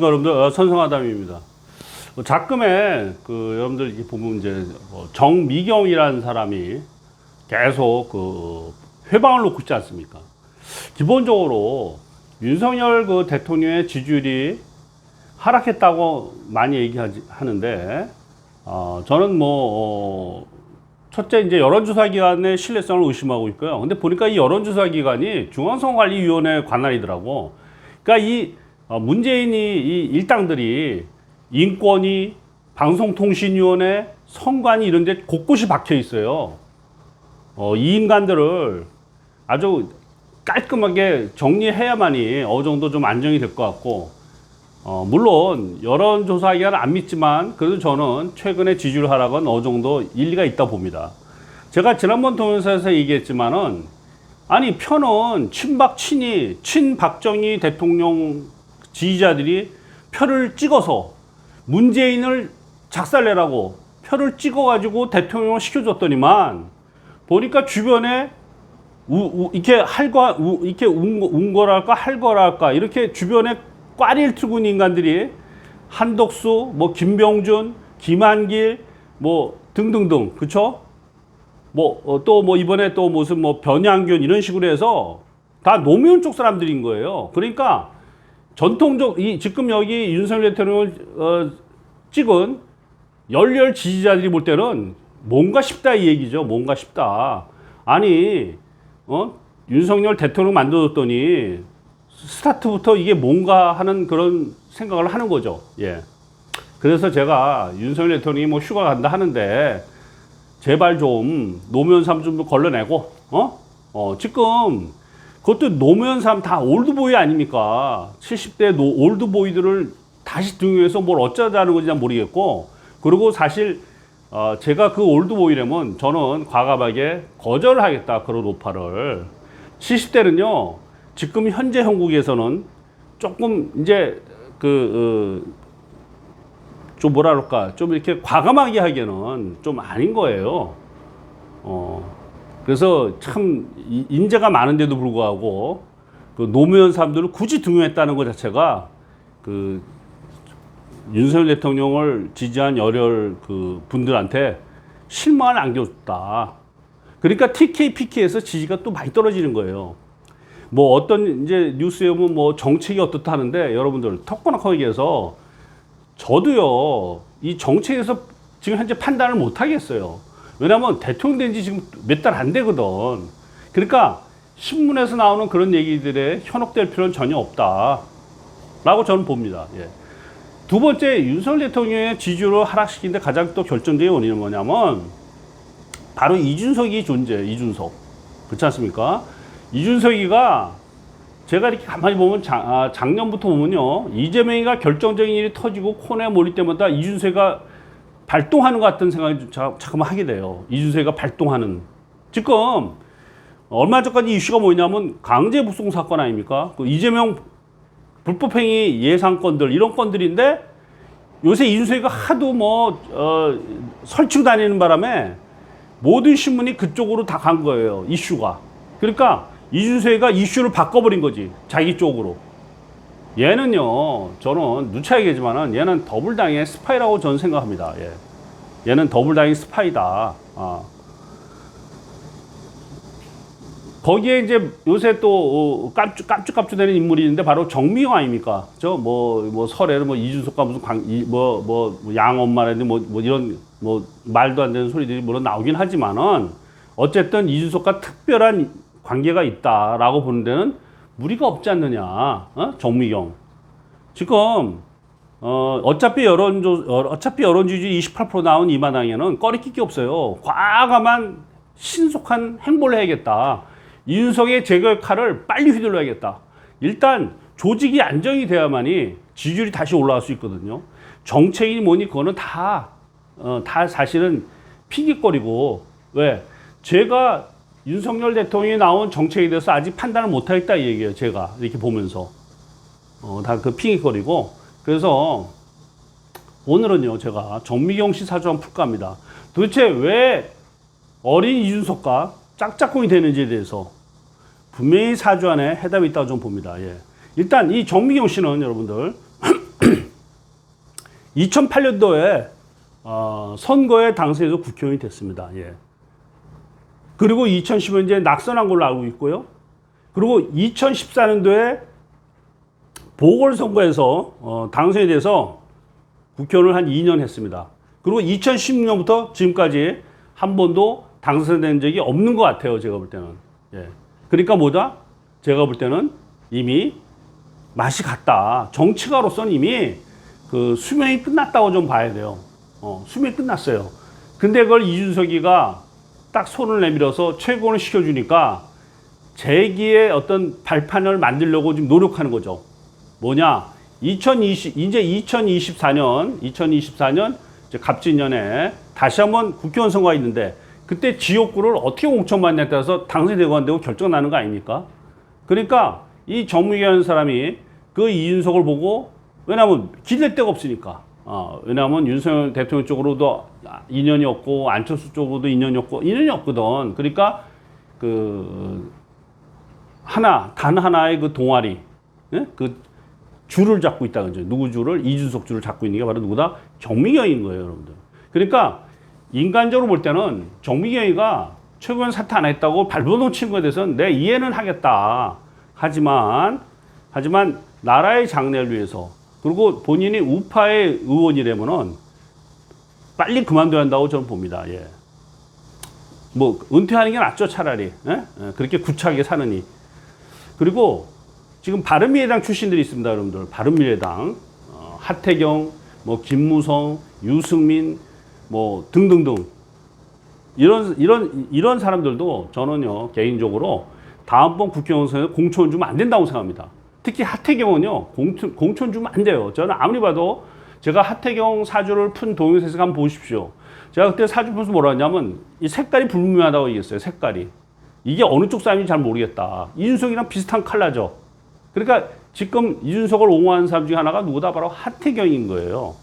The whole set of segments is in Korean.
여러분들 선성아담입니다. 작금에 여러분들 이렇게 보면 이제 정미경이라는 사람이 계속 회방을 놓고 있지 않습니까? 기본적으로 윤석열 대통령의 지지율이 하락했다고 많이 얘기하는데 저는 첫째 이제 여론조사기관의 신뢰성을 의심하고 있고요. 근데 보니까 이 여론조사기관이 중앙선거관리위원회 관할이더라고. 그러니까 문재인이 이 일당들이 인권위, 방송통신위원회, 선관위 이런 데 곳곳이 박혀 있어요. 이 인간들을 아주 깔끔하게 정리해야만이 어느 정도 좀 안정이 될 것 같고, 물론 여론조사기관은 안 믿지만 그래도 저는 최근에 지지율 하락은 어느 정도 일리가 있다 봅니다. 제가 지난번 동영상에서 얘기했지만은 아니 편은 친박 친이 친박정희 대통령 지지자들이 표를 찍어서 문재인을 작살내라고 표를 찍어가지고 대통령을 시켜줬더니만 보니까 주변에 이렇게 이렇게 운거랄까 할거랄까 이렇게 주변에 꽈리를 틀고 있는 인간들이 한덕수, 김병준, 김한길, 등등등, 그쵸? 이번에 또 무슨 변양균 이런 식으로 해서 다 노무현 쪽 사람들인 거예요. 그러니까 전통적, 지금 여기 윤석열 대통령을 찍은 열렬 지지자들이 볼 때는 뭔가 싶다 이 얘기죠. 뭔가 싶다. 아니, 윤석열 대통령 만들었더니 스타트부터 이게 뭔가 하는 그런 생각을 하는 거죠. 예. 그래서 제가 윤석열 대통령이 휴가 간다 하는데 제발 좀 노무현 삶 좀 걸러내고, 지금 그것도 노무현 삶 다 올드보이 아닙니까? 70대 올드보이들을 다시 등용해서 뭘 어쩌자는 건지 난 모르겠고, 그리고 사실, 제가 그 올드보이라면 저는 과감하게 거절하겠다. 그런 오파를. 70대는요, 지금 현재 형국에서는 조금 이제 좀 뭐라 그럴까, 좀 이렇게 과감하게 하기에는 좀 아닌 거예요. 그래서 참 인재가 많은데도 불구하고 노무현 사람들을 굳이 등용했다는 것 자체가 윤석열 대통령을 지지한 열혈 분들한테 실망을 안겨줬다. 그러니까 TK, PK에서 지지가 또 많이 떨어지는 거예요. 어떤 이제 뉴스에 보면 정책이 어떻다 하는데 여러분들 턱거나커 얘기해서 저도요 이 정책에서 지금 현재 판단을 못 하겠어요. 왜냐면 대통령 된 지 지금 몇 달 안 되거든. 그러니까 신문에서 나오는 그런 얘기들에 현혹될 필요는 전혀 없다 라고 저는 봅니다. 예. 두 번째, 윤석열 대통령의 지지율을 하락시키는데 가장 또 결정적인 원인은 뭐냐면 바로 이준석이 존재해요. 이준석. 그렇지 않습니까? 이준석이가 제가 이렇게 가만히 보면 작년부터 보면요, 이재명이가 결정적인 일이 터지고 코너에 몰릴 때마다 이준석이가 발동하는 것 같은 생각이 잠깐만 하게 돼요. 이준석이가 발동하는. 지금 얼마 전까지 이슈가 뭐냐면 강제북송 사건 아닙니까? 이재명 불법행위 예상건들 이런 건들인데 요새 이준석이가 하도 설치고 다니는 바람에 모든 신문이 그쪽으로 다 간 거예요. 이슈가. 그러니까 이준석이가 이슈를 바꿔버린 거지. 자기 쪽으로. 얘는요, 저는 누차 얘기하지만은 얘는 더블당의 스파이라고 저는 생각합니다. 예. 얘는 더블당의 스파이다. 거기에 이제 요새 또 깜짝깜짝되는 인물이 있는데 바로 정미경 아닙니까? 설에는 이준석과 무슨 양엄마라든지 이런 말도 안 되는 소리들이 물론 나오긴 하지만은 어쨌든 이준석과 특별한 관계가 있다라고 보는 데는 무리가 없지 않느냐, 정미경. 지금, 어차피 여론 지지율 28% 나온 이 마당에는 꺼리낄 게 없어요. 과감한 신속한 행보를 해야겠다. 이준석의 제거의 칼을 빨리 휘둘러야겠다. 일단 조직이 안정이 돼야만이 지지율이 다시 올라갈 수 있거든요. 정책이 뭐니 그거는 다 사실은 핑계거리고, 왜? 제가 윤석열 대통령이 나온 정책에 대해서 아직 판단을 못하겠다 이 얘기예요. 제가 이렇게 보면서 다 핑계거리고. 그래서 오늘은요 제가 정미경 씨 사주 한번 풀까 합니다. 도대체 왜 어린 이준석과 짝짝꿍이 되는지에 대해서 분명히 사주 안에 해답이 있다고 좀 봅니다. 예. 일단 이 정미경 씨는 여러분들 2008년도에 선거에 당선해서 국회의원이 됐습니다. 예. 그리고 2015년 이제 낙선한 걸로 알고 있고요. 그리고 2014년도에 보궐선거에서 당선이 돼서 국회의원을 한 2년 했습니다. 그리고 2016년부터 지금까지 한 번도 당선된 적이 없는 것 같아요. 제가 볼 때는. 예. 그러니까 뭐다? 제가 볼 때는 이미 맛이 갔다. 정치가로서는 이미 그 수명이 끝났다고 좀 봐야 돼요. 수명이 끝났어요. 근데 그걸 이준석이가 딱 손을 내밀어서 최고를 시켜주니까 재기의 어떤 발판을 만들려고 지금 노력하는 거죠. 뭐냐? 이제 2024년 이제 갑진년에 다시 한번 국회의원 선거가 있는데 그때 지역구를 어떻게 공천받냐에 따라서 당선이 되고 안 되고 결정나는 거 아닙니까? 그러니까 이 정무위원 사람이 그 이준석을 보고 왜냐하면 기댈 데가 없으니까. 왜냐하면 윤석열 대통령 쪽으로도 인연이 없고 안철수 쪽으로도 인연이 없거든. 그러니까 단 하나의 그 동아리, 예? 그 줄을 잡고 있다 그죠. 누구 줄을? 이준석 줄을 잡고 있는 게 바로 누구다? 정미경인 거예요, 여러분들. 그러니까 인간적으로 볼 때는 정미경이가 최고위원 사퇴 안 했다고 발버둥 친 거에 대해서는 내 이해는 하겠다. 하지만 나라의 장래를 위해서 그리고 본인이 우파의 의원이라면은 빨리 그만둬야 한다고 저는 봅니다. 예. 뭐 은퇴하는 게 낫죠, 차라리. 예? 그렇게 구차하게 사느니. 그리고 지금 바른미래당 출신들이 있습니다, 여러분들. 바른미래당, 하태경, 뭐 김무성, 유승민, 뭐 등등등 이런 사람들도 저는요 개인적으로 다음번 국회의원 선거에 공천 주면 안 된다고 생각합니다. 특히 하태경은요 공천 주면 안 돼요. 저는 아무리 봐도 제가 하태경 사주를 푼 동영상에서 한번 보십시오. 제가 그때 사주 풀면서 뭐라 했냐면 이 색깔이 불분명하다고 얘기했어요. 색깔이 이게 어느 쪽 사람인지 잘 모르겠다. 이준석이랑 비슷한 컬러죠. 그러니까 지금 이준석을 옹호하는 사람 중에 하나가 누구다? 바로 하태경인 거예요.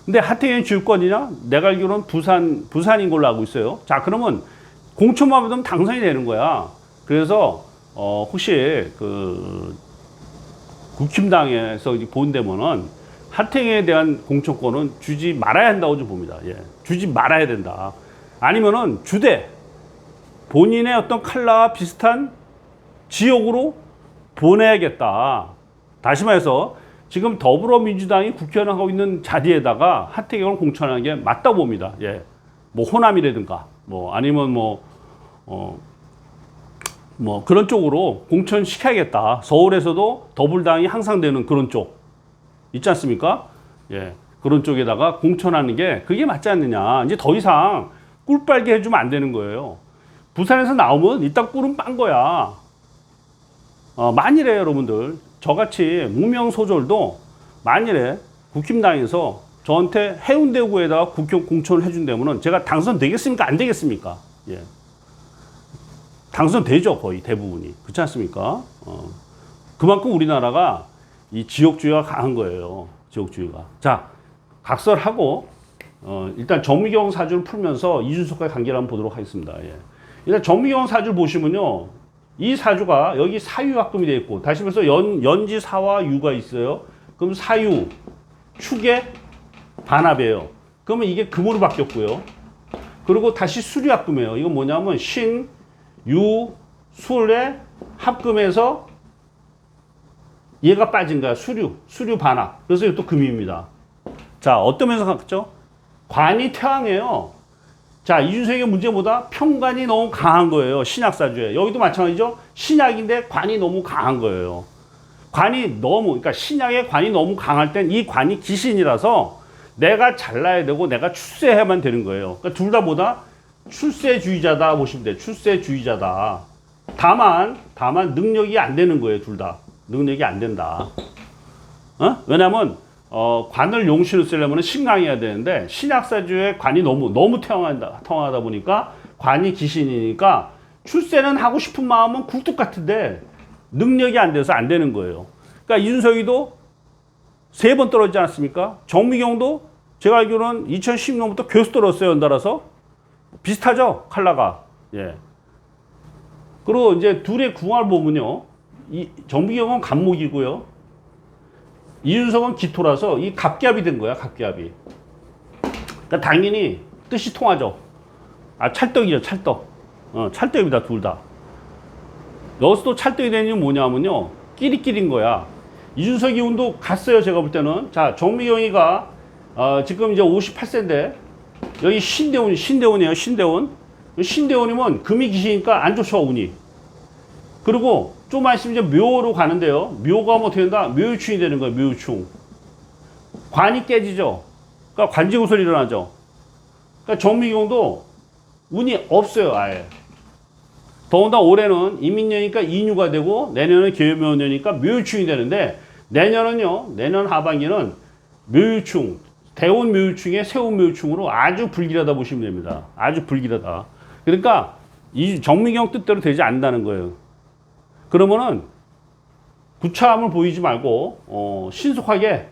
근데 하태경이 주권이냐? 내가 알기로는 부산인 걸로 알고 있어요. 자, 그러면 공천만 받으면 당선이 되는 거야. 그래서, 혹시 국힘당에서 본다면은 하태경에 대한 공천권은 주지 말아야 한다고 좀 봅니다. 예. 주지 말아야 된다. 아니면은 본인의 어떤 컬러와 비슷한 지역으로 보내야겠다. 다시 말해서 지금 더불어민주당이 국회의원 하고 있는 자리에다가 하태경을 공천하는 게 맞다고 봅니다. 예. 뭐 호남이라든가, 뭐 아니면 뭐 그런 쪽으로 공천시켜야겠다. 서울에서도 더불당이 항상 되는 그런 쪽 있지 않습니까? 예. 그런 쪽에다가 공천하는 게 그게 맞지 않느냐. 이제 더 이상 꿀 빨게 해주면 안 되는 거예요. 부산에서 나오면 일단 꿀은 빤 거야. 만일에 여러분들 저같이 무명소졸도 만일에 국힘당에서 저한테 해운대구에다가 국회의원 공천을 해준다면 제가 당선되겠습니까? 안 되겠습니까? 예. 당선되죠, 거의 대부분이. 그렇지 않습니까? 그만큼 우리나라가 이 지역주의가 강한 거예요. 지역주의가. 자, 각설하고 일단 정미경 사주를 풀면서 이준석과의 관계를 한번 보도록 하겠습니다. 예. 일단 정미경 사주를 보시면요. 이 사주가 여기 사유합금이 되어 있고 다시 말해서 연지 사와 유가 있어요. 그럼 사유 축의 반합이에요. 그러면 이게 금으로 바뀌었고요. 그리고 다시 수류합금이에요. 이건 뭐냐면 신, 유, 술의 합금에서 얘가 빠진 거야. 수류 반합. 그래서 이것도 금입니다. 자, 어떤 면에서 갔죠? 관이 태왕이에요. 자, 이준석의 문제보다 평관이 너무 강한 거예요. 신약사주에. 여기도 마찬가지죠. 신약인데 관이 너무 강한 거예요. 그러니까 신약의 관이 너무 강할 땐 이 관이 귀신이라서 내가 잘나야 되고 내가 출세해야만 되는 거예요. 그러니까 둘 다 뭐다? 출세주의자다 보시면 돼요. 출세주의자다. 다만 능력이 안 되는 거예요. 둘 다. 능력이 안 된다. 왜냐면 관을 용신을 쓰려면 신강해야 되는데 신약사주의 관이 너무 태왕하다 보니까 관이 귀신이니까 출세는 하고 싶은 마음은 굴뚝 같은데 능력이 안 돼서 안 되는 거예요. 그러니까 이준석이도 3번 떨어지지 않았습니까? 정미경도 제가 알기로는 2010년부터 교수 떨어졌어요. 연달아서. 비슷하죠? 컬러가. 예. 그리고 이제 둘의 궁합을 보면요. 이 정미경은 간목이고요. 이준석은 기토라서 이 갑기합이 된 거야, 갑기합이. 그러니까 당연히 뜻이 통하죠. 아, 찰떡이죠, 찰떡. 찰떡입니다, 둘 다. 여기서 또 찰떡이 되는 게 뭐냐면요, 끼리끼리인 거야. 이준석 의원도 갔어요, 제가 볼 때는. 자, 정미경이가 지금 이제 58세인데 여기 신대원이에요, 신대원. 신대원이면 금이 기시니까 안 좋죠, 운이. 그리고 좀만 있으면 이제 묘로 가는데요. 묘가 뭐 어떻게 된다? 묘유충이 되는 거예요, 묘유충. 관이 깨지죠. 그러니까 관제구설 일어나죠. 그러니까 정미경도 운이 없어요, 아예. 더군다나 올해는 이민년이니까 인유가 되고 내년은 계묘년이니까 묘유충이 되는데 내년은요, 내년 하반기는 묘유충, 대운 묘유충에 세운 묘유충으로 아주 불길하다 보시면 됩니다. 아주 불길하다. 그러니까 이 정미경 뜻대로 되지 않는다는 거예요. 그러면은 구차함을 보이지 말고 신속하게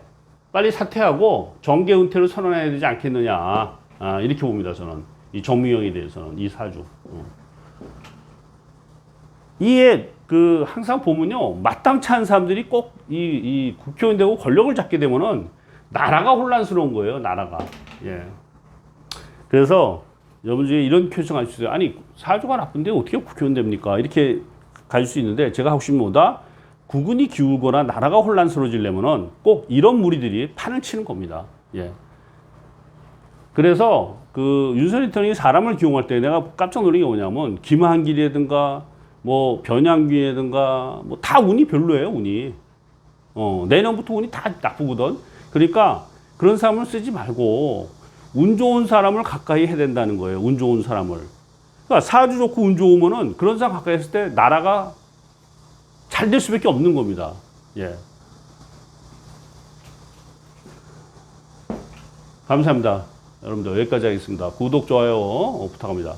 빨리 사퇴하고 정계 은퇴를 선언해야 되지 않겠느냐, 이렇게 봅니다. 저는 이 정미경에 대해서는 이 사주. 이에 그 항상 보면요, 마땅치 않은 사람들이 꼭 이 국회의원 되고 권력을 잡게 되면은 나라가 혼란스러운 거예요, 나라가. 예. 그래서 여러분 중에 이런 표정 할 수 있어요. 아니, 사주가 나쁜데 어떻게 국회의원 됩니까? 이렇게 갈 수 있는데, 제가 하고 싶은 것보다 국운이 기울거나 나라가 혼란스러워지려면은 꼭 이런 무리들이 판을 치는 겁니다. 예. 그래서 그 윤석열 대통령이 사람을 기용할 때 내가 깜짝 놀란 게 뭐냐면, 김한길이라든가 뭐 변양균이라든가 뭐 다 운이 별로예요, 운이. 내년부터 운이 다 나쁘거든. 그러니까 그런 사람을 쓰지 말고 운 좋은 사람을 가까이 해야 된다는 거예요. 운 좋은 사람을. 그러니까 사주 좋고 운 좋으면은 그런 사람 가까이 했을 때 나라가 잘 될 수밖에 없는 겁니다. 예. 감사합니다. 여러분들 여기까지 하겠습니다. 구독, 좋아요 부탁합니다.